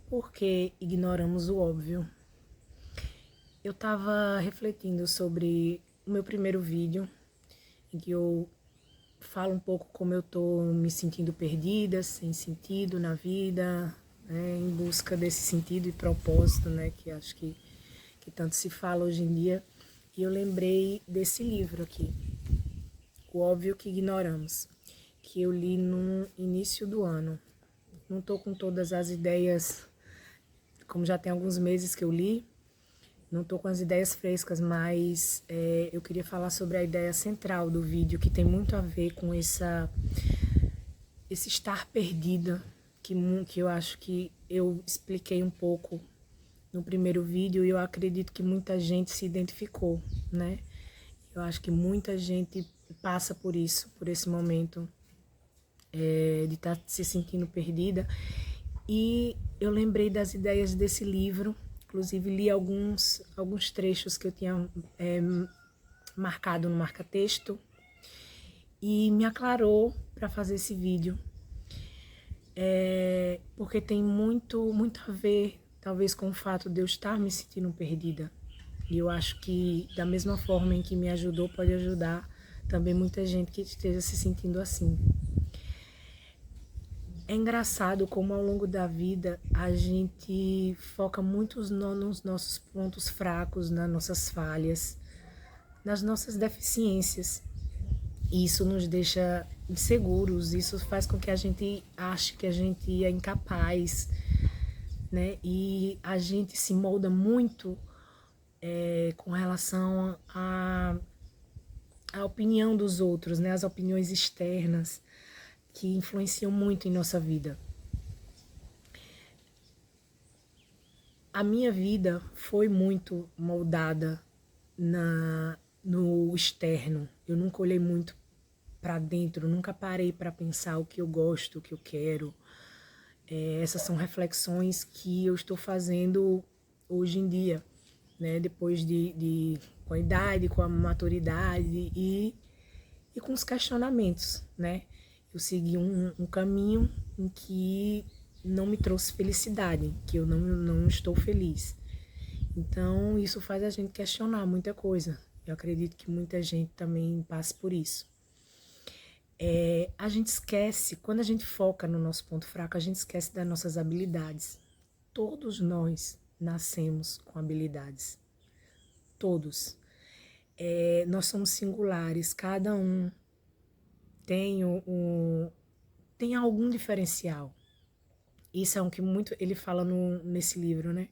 Por que ignoramos o óbvio? Eu estava refletindo sobre o meu primeiro vídeo, em que eu falo um pouco como eu tô me sentindo perdida, sem sentido na vida, né, em busca desse sentido e propósito, né, que acho que tanto se fala hoje em dia. E eu lembrei desse livro aqui, O Óbvio que Ignoramos, que eu li no início do ano. Não estou com todas as ideias, como já tem alguns meses que eu li, não estou com as ideias frescas, mas eu queria falar sobre a ideia central do vídeo, que tem muito a ver com esse estar perdida, que eu acho que eu expliquei um pouco no primeiro vídeo e eu acredito que muita gente se identificou, né? Eu acho que muita gente passa por isso, por esse momento de estar se sentindo perdida. E eu lembrei das ideias desse livro, inclusive li alguns trechos que eu tinha marcado no marca-texto e me aclarou para fazer esse vídeo, porque tem muito a ver, talvez, com o fato de eu estar me sentindo perdida. E eu acho que, da mesma forma em que me ajudou, pode ajudar também muita gente que esteja se sentindo assim. É engraçado como ao longo da vida a gente foca muito nos nossos pontos fracos, nas nossas falhas, nas nossas deficiências. E isso nos deixa inseguros, isso faz com que a gente ache que a gente é incapaz, né? E a gente se molda muito com relação à opinião dos outros, né? As opiniões externas que influenciam muito em nossa vida. A minha vida foi muito moldada no externo. Eu nunca olhei muito para dentro, nunca parei para pensar o que eu gosto, o que eu quero. Essas são reflexões que eu estou fazendo hoje em dia, né? Depois com a idade, com a maturidade e com os questionamentos, né? Eu segui um caminho em que não me trouxe felicidade, que eu não estou feliz. Então, isso faz a gente questionar muita coisa. Eu acredito que muita gente também passa por isso. A gente esquece, quando a gente foca no nosso ponto fraco, a gente esquece das nossas habilidades. Todos nós nascemos com habilidades. Todos. Nós somos singulares, cada um tem algum diferencial. Isso é o que muito ele fala nesse livro, né?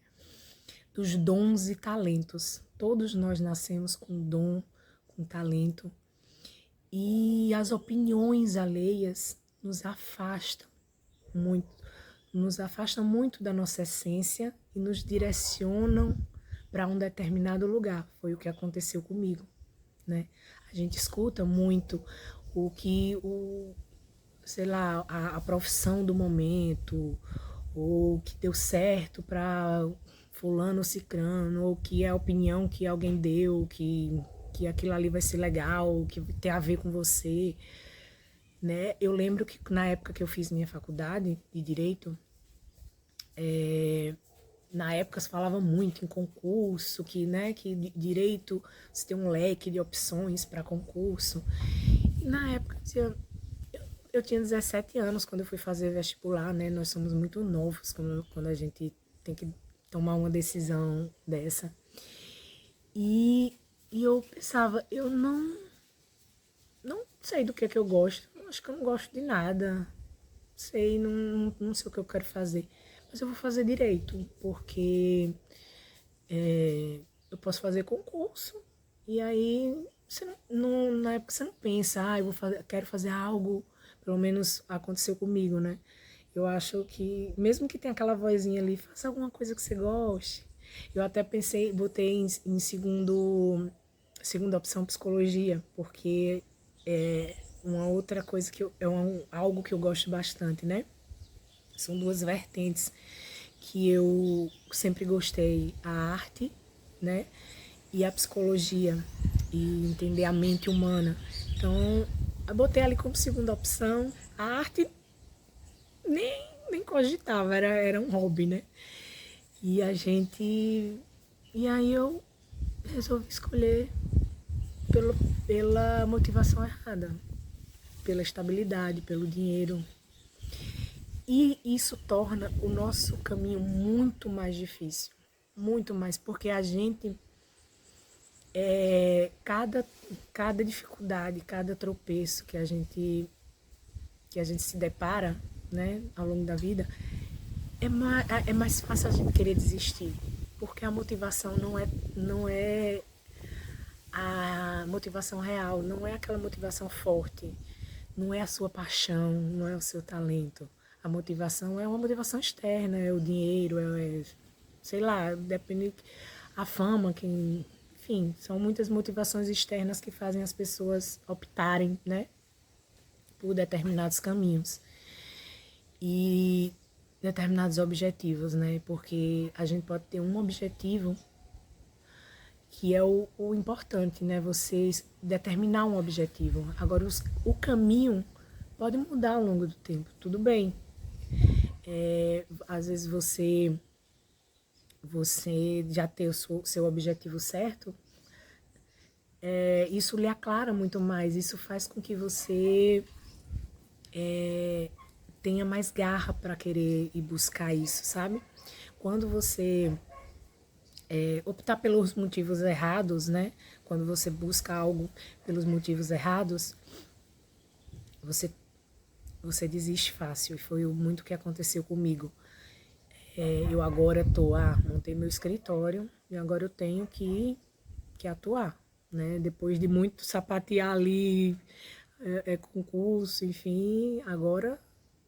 Dos dons e talentos. Todos nós nascemos com dom, com talento. E as opiniões alheias nos afastam muito da nossa essência e nos direcionam para um determinado lugar. Foi o que aconteceu comigo, né? A gente escuta muito o que sei lá, a profissão do momento, ou que deu certo para fulano ou cicrano, ou que é a opinião que alguém deu, que aquilo ali vai ser legal, que tem a ver com você, né? Eu lembro que na época que eu fiz minha faculdade de Direito, na época se falava muito em concurso, que Direito você tem um leque de opções para concurso. E na época eu tinha 17 anos quando eu fui fazer vestibular, né? Nós somos muito novos quando a gente tem que tomar uma decisão dessa. E eu pensava, eu não sei do que eu gosto. Acho que eu não gosto de nada. Sei, não sei o que eu quero fazer. Mas eu vou fazer direito, porque eu posso fazer concurso. E aí, na época você não pensa, quero fazer algo. Pelo menos aconteceu comigo, né? Eu acho que, mesmo que tenha aquela vozinha ali, faça alguma coisa que você goste. Eu até pensei, botei em segunda opção psicologia, porque é uma outra coisa algo que eu gosto bastante, né? São duas vertentes que eu sempre gostei, a arte, né? E a psicologia, e entender a mente humana. Então, eu botei ali como segunda opção. A arte nem cogitava, era um hobby, né? E aí eu resolvi escolher pela motivação errada, pela estabilidade, pelo dinheiro. E isso torna o nosso caminho muito mais difícil, muito mais, porque a gente, cada dificuldade, cada tropeço que a gente se depara, né, ao longo da vida, é mais fácil a gente querer desistir, porque a motivação não é a motivação real, não é aquela motivação forte, não é a sua paixão, não é o seu talento. A motivação é uma motivação externa, é o dinheiro, sei lá, depende, a fama, enfim, são muitas motivações externas que fazem as pessoas optarem, né, por determinados caminhos e determinados objetivos, né, porque a gente pode ter um objetivo que é o importante, né? Você determinar um objetivo. Agora, o caminho pode mudar ao longo do tempo, tudo bem. Às vezes você já tem o seu objetivo certo, isso lhe aclara muito mais, isso faz com que você tenha mais garra para querer ir buscar isso, sabe? Quando você optar pelos motivos errados, né? Quando você busca algo pelos motivos errados, você desiste fácil. E foi muito o que aconteceu comigo. Eu agora montei meu escritório e agora eu tenho que atuar, né? Depois de muito sapatear ali, concurso, enfim, agora,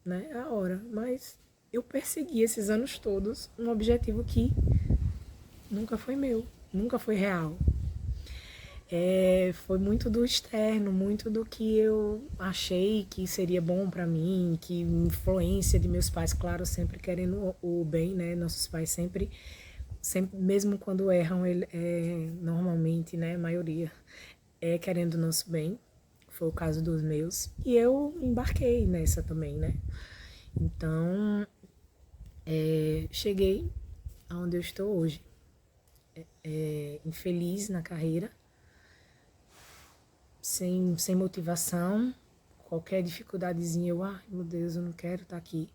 né, é a hora. Mas eu persegui esses anos todos um objetivo que nunca foi meu, nunca foi real. Foi muito do externo, muito do que eu achei que seria bom para mim, que influência de meus pais, claro, sempre querendo o bem, né? Nossos pais sempre mesmo quando erram, normalmente, né, a maioria, querendo o nosso bem. Foi o caso dos meus. E eu embarquei nessa também, né? Então, cheguei aonde eu estou hoje. Infeliz na carreira, sem motivação, qualquer dificuldadezinha ai meu Deus, eu não quero estar aqui.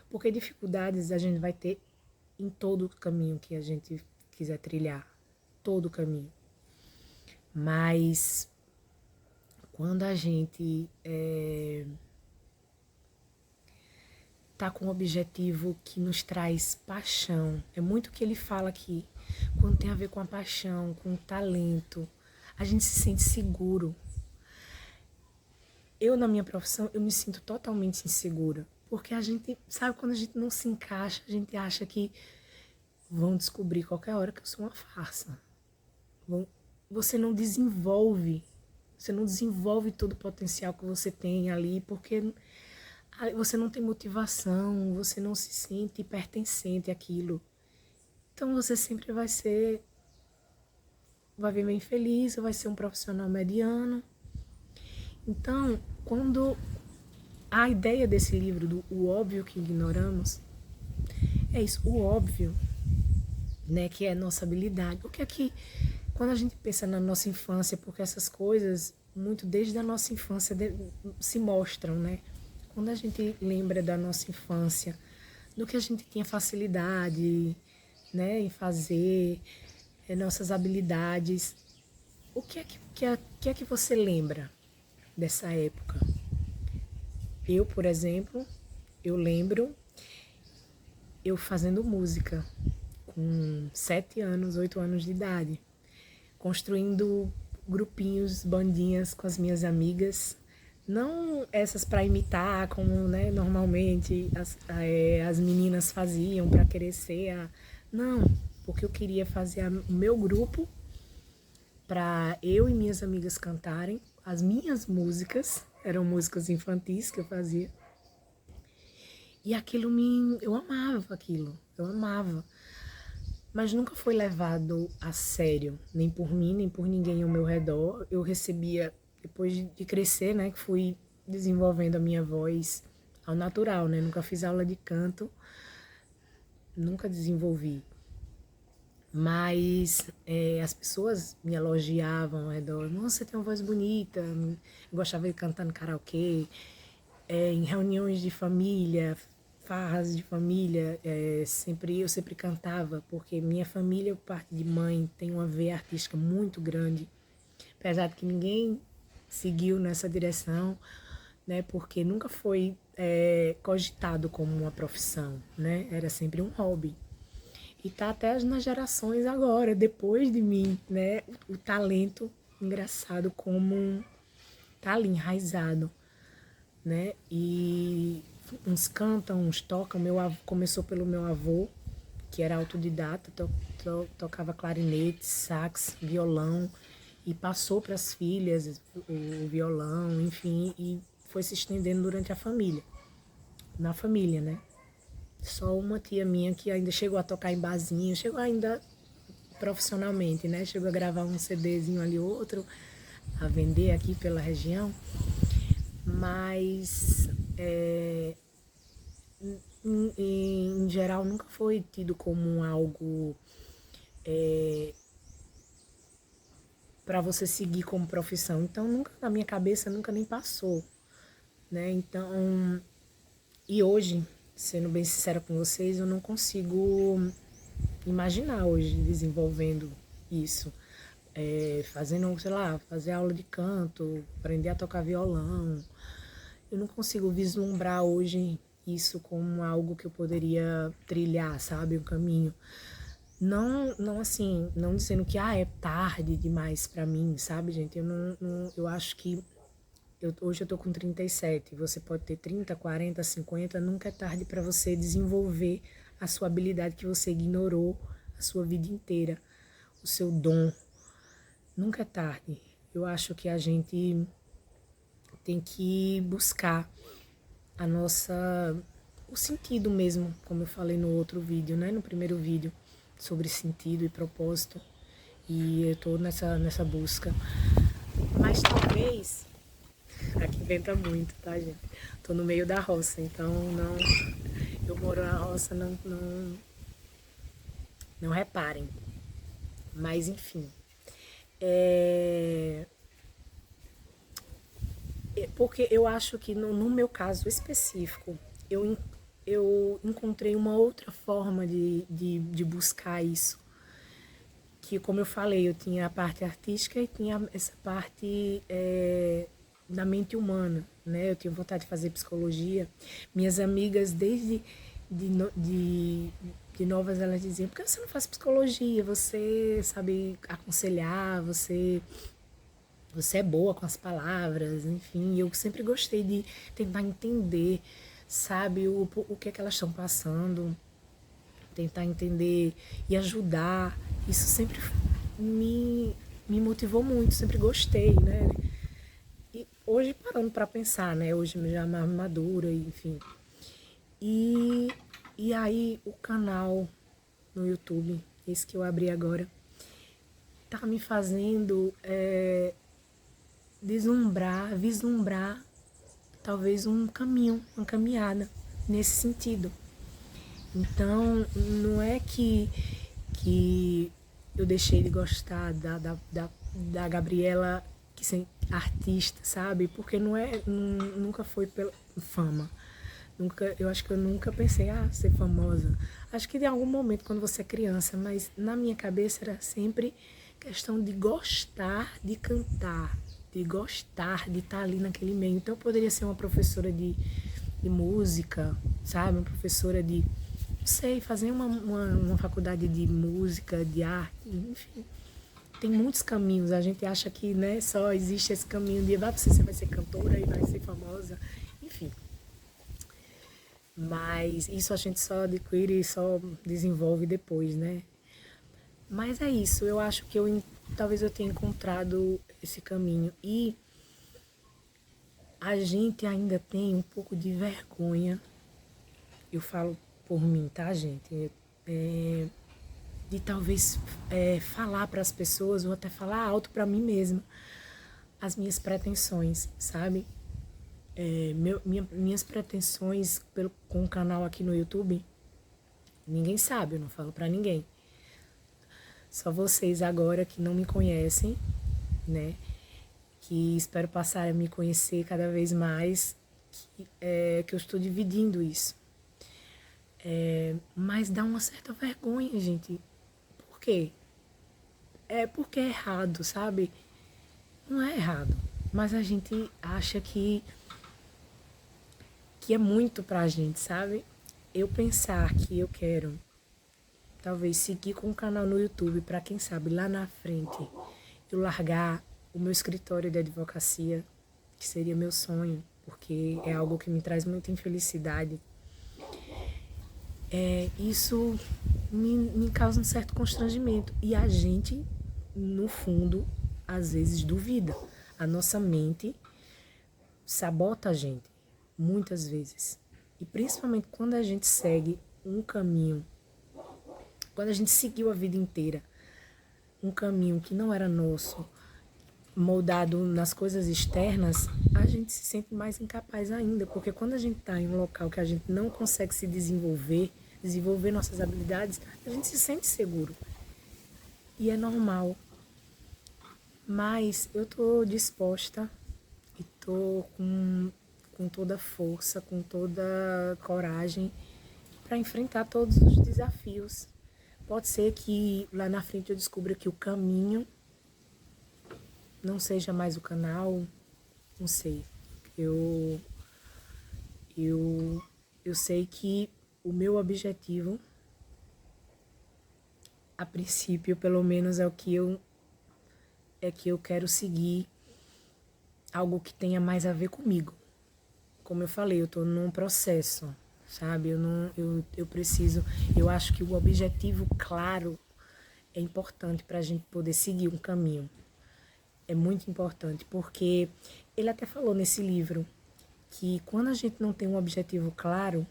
Porque dificuldades a gente vai ter em todo o caminho que a gente quiser trilhar, todo o caminho. Mas quando a gente tá com um objetivo que nos traz paixão, é muito o que ele fala aqui, quando tem a ver com a paixão, com o talento, a gente se sente seguro. Eu, na minha profissão, eu me sinto totalmente insegura, porque a gente, sabe, quando a gente não se encaixa, a gente acha que vão descobrir qualquer hora que eu sou uma farsa. Você não desenvolve todo o potencial que você tem ali, porque você não tem motivação, você não se sente pertencente àquilo. Então você sempre vai viver infeliz, vai ser um profissional mediano. Então, quando a ideia desse livro, do O Óbvio que Ignoramos, é isso, o óbvio, né, que é nossa habilidade. Porque aqui, quando a gente pensa na nossa infância, porque essas coisas, muito desde a nossa infância, se mostram, né? Quando a gente lembra da nossa infância, do que a gente tinha facilidade, né, em fazer, nossas habilidades, o que é que você lembra dessa época? Eu, por exemplo, eu lembro eu fazendo música com 7 anos, 8 anos de idade, construindo grupinhos, bandinhas com as minhas amigas, não essas para imitar como, né, normalmente as meninas faziam para querer ser não, porque eu queria fazer o meu grupo para eu e minhas amigas cantarem as minhas músicas, eram músicas infantis que eu fazia. E aquilo eu amava aquilo, eu amava. Mas nunca foi levado a sério, nem por mim, nem por ninguém ao meu redor. Eu recebia, depois de crescer, né, que fui desenvolvendo a minha voz, ao natural, né? Nunca fiz aula de canto, nunca desenvolvi. Mas as pessoas me elogiavam ao redor. Nossa, você tem uma voz bonita. Eu gostava de cantar no karaokê, em reuniões de família, farras de família. Eu sempre cantava, porque minha família, por parte de mãe, tem uma veia artística muito grande. Apesar de que ninguém seguiu nessa direção, né? Porque nunca foi cogitado como uma profissão, né? Era sempre um hobby. E tá até nas gerações agora, depois de mim, né? O talento, engraçado como tá ali enraizado, né? E uns cantam, uns tocam. Meu avô, começou pelo meu avô, que era autodidata, tocava clarinete, sax, violão, e passou para as filhas o violão, enfim, e foi se estendendo durante a família, na família, né? Só uma tia minha que ainda chegou a tocar em barzinho, chegou ainda profissionalmente, né? Chegou a gravar um CDzinho ali outro, a vender aqui pela região. Mas, em geral, nunca foi tido como algo para você seguir como profissão. Então, nunca na minha cabeça, nunca nem passou, né? Então, e hoje, sendo bem sincera com vocês, eu não consigo imaginar hoje desenvolvendo isso. Fazendo, sei lá, fazer aula de canto, aprender a tocar violão. Eu não consigo vislumbrar hoje isso como algo que eu poderia trilhar, sabe, um caminho. Não assim, não dizendo que é tarde demais pra mim, sabe, gente? Eu acho que hoje eu tô com 37, você pode ter 30, 40, 50, nunca é tarde para você desenvolver a sua habilidade que você ignorou a sua vida inteira, o seu dom. Nunca é tarde. Eu acho que a gente tem que buscar a nossa o sentido mesmo, como eu falei no outro vídeo, né, no primeiro vídeo, sobre sentido e propósito. E eu tô nessa busca. Mas talvez aqui venta muito, tá, gente? Tô no meio da roça, então não. Eu moro na roça, não reparem. Mas enfim. Porque eu acho que no meu caso específico, eu encontrei uma outra forma de buscar isso. Que, como eu falei, eu tinha a parte artística e tinha essa parte da mente humana, né? Eu tinha vontade de fazer psicologia. Minhas amigas, desde de novas, elas diziam: por que você não faz psicologia? Você sabe aconselhar, você é boa com as palavras, enfim. Eu sempre gostei de tentar entender, sabe, o que é que elas estão passando, tentar entender e ajudar. Isso sempre me motivou muito, sempre gostei, né? E hoje parando para pensar, né? Hoje já mais madura, enfim. E, e aí o canal no YouTube, esse que eu abri agora, tá me fazendo vislumbrar talvez um caminho, uma caminhada nesse sentido. Então, não é que eu deixei de gostar da Gabriela, que sem artista, sabe? Porque nunca foi pela fama. Eu acho que eu nunca pensei, ser famosa. Acho que de algum momento, quando você é criança, mas na minha cabeça era sempre questão de gostar de cantar, de gostar de estar ali naquele meio. Então, eu poderia ser uma professora de música, sabe? Uma professora de, não sei, fazer uma faculdade de música, de arte, enfim. Tem muitos caminhos. A gente acha que, né, só existe esse caminho de você vai ser cantora e vai ser famosa, enfim. Mas isso a gente só adquire e só desenvolve depois, né? Mas é isso, eu acho que talvez eu tenha encontrado esse caminho. E a gente ainda tem um pouco de vergonha, eu falo por mim, tá, gente? De talvez falar para as pessoas, ou até falar alto para mim mesma, as minhas pretensões, sabe? Minhas pretensões com o canal aqui no YouTube, ninguém sabe, eu não falo pra ninguém. Só vocês agora que não me conhecem, né? Que espero passar a me conhecer cada vez mais, que eu estou dividindo isso. Mas dá uma certa vergonha, gente. Por quê? Porque é errado, sabe? Não é errado, mas a gente acha que é muito pra gente, sabe? Eu pensar que eu quero talvez seguir com um canal no YouTube para quem sabe lá na frente eu largar o meu escritório de advocacia, que seria meu sonho, porque é algo que me traz muita infelicidade. Isso me causa um certo constrangimento. E a gente, no fundo, às vezes duvida. A nossa mente sabota a gente, muitas vezes. E principalmente quando a gente segue um caminho, quando a gente seguiu a vida inteira um caminho que não era nosso, moldado nas coisas externas, a gente se sente mais incapaz ainda, porque quando a gente está em um local que a gente não consegue se desenvolver nossas habilidades, a gente se sente seguro. E é normal. Mas eu estou disposta e estou com toda a força, com toda a coragem para enfrentar todos os desafios. Pode ser que lá na frente eu descubra que o caminho não seja mais o canal, não sei. Eu sei que o meu objetivo, a princípio, pelo menos é que eu quero seguir algo que tenha mais a ver comigo. Como eu falei, eu estou num processo, sabe? Eu acho que o objetivo claro é importante para a gente poder seguir um caminho. É muito importante, porque ele até falou nesse livro que quando a gente não tem um objetivo claro,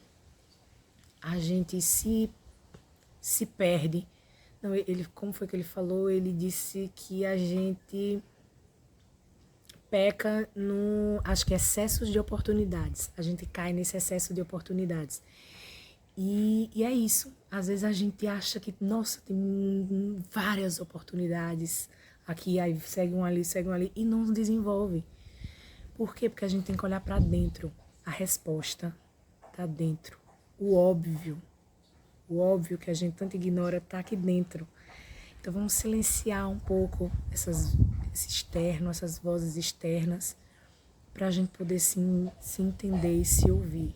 a gente se perde. Não, como foi que ele falou? Ele disse que a gente peca no, acho que excessos de oportunidades. A gente cai nesse excesso de oportunidades. E é isso. Às vezes a gente acha que, nossa, tem várias oportunidades aqui, aí segue um ali, e não desenvolve. Por quê? Porque a gente tem que olhar para dentro. A resposta tá dentro. O óbvio que a gente tanto ignora tá aqui dentro. Então vamos silenciar um pouco esse externo, essas vozes externas, para a gente poder se entender e se ouvir.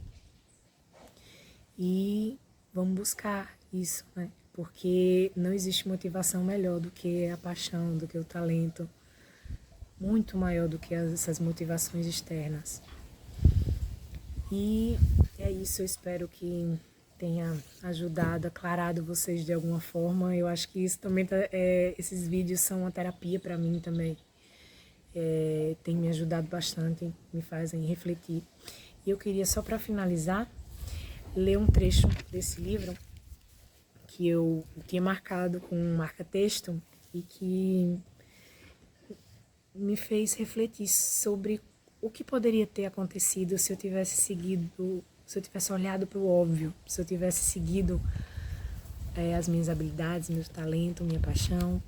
E vamos buscar isso, né? Porque não existe motivação melhor do que a paixão, do que o talento, muito maior do que essas motivações externas. E é isso, eu espero que tenha ajudado, aclarado vocês de alguma forma. Eu acho que isso também esses vídeos são uma terapia para mim também. Tem me ajudado bastante, me fazem refletir. E eu queria, só para finalizar, ler um trecho desse livro que eu tinha marcado com um marca-texto e que me fez refletir sobre o que poderia ter acontecido se eu tivesse seguido, se eu tivesse olhado para o óbvio, se eu tivesse seguido as minhas habilidades, meu talento, minha paixão.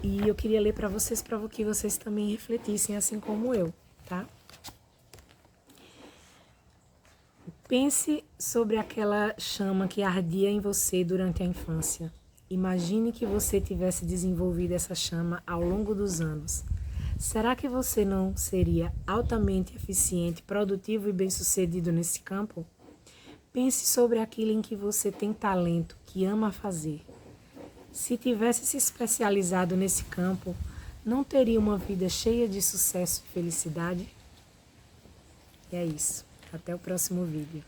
E eu queria ler para que vocês também refletissem assim como eu, tá? Pense sobre aquela chama que ardia em você durante a infância. Imagine que você tivesse desenvolvido essa chama ao longo dos anos. Será que você não seria altamente eficiente, produtivo e bem-sucedido nesse campo? Pense sobre aquilo em que você tem talento, que ama fazer. Se tivesse se especializado nesse campo, não teria uma vida cheia de sucesso e felicidade? É isso. Até o próximo vídeo.